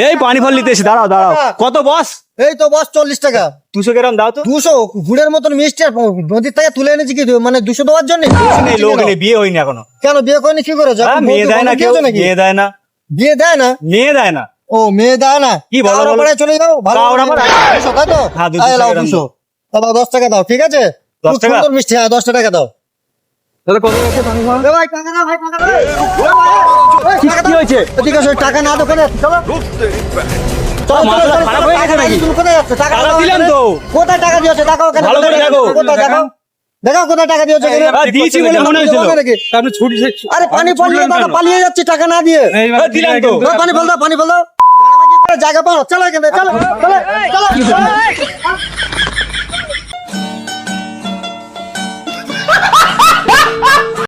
এই পানি ফল নিতে এসে দাঁড়াও দাঁড়াও। কত বস? এই তো বস 40 টাকা। 200 গ্রাম দাও তো। 200 গুড়ের মতন মিষ্টি আর নদীর থেকে তুলে এনেছি কি মানে 200 দেওয়ার জন্য? লোক নেই, বিয়ে হয়নি এখনো। কেন বিয়ে করেনি কি করে? মেয়ে দেয় না কেউ, মেয়ে দেয় না, বিয়ে দেয় না, মেয়ে দেয় না। ও মেয়ে দেয় না, কি বলো? পাড়ায় চলে যাও, ভালো তাই তো। হ্যাঁ 200 গ্রাম 200 বাবা 10 টাকা দাও, ঠিক আছে? 10 টাকা? সুন্দর মিষ্টি, হ্যাঁ 10 টাকা দাও। তাহলে কত আছে পানি ফল? ভাই টাকা দাও, ভাই টাকা দাও। কি হয়েছে? ঠিক আছে টাকা না দোকানে চলো। মাথা খারাপ হয়ে গেছে নাকি? টাকা দিলাম তো। কোথায় টাকা দিয়েছো? টাকা ওখানে ভালো করে দেখো। কোথায় দেখো, দেখো কোথায় টাকা দিয়েছো? দিয়েছি বলে মনে হয়েছিল। আপনি ছুটি আরে পানি ফল নিয়ে দাদা পালিয়ে যাচ্ছে টাকা না দিয়ে। দিলাম তো। পানি ফল দাও, পানি ফল দাও। জায়গা পাও, চলো এখান থেকে, চলো চলো চলো।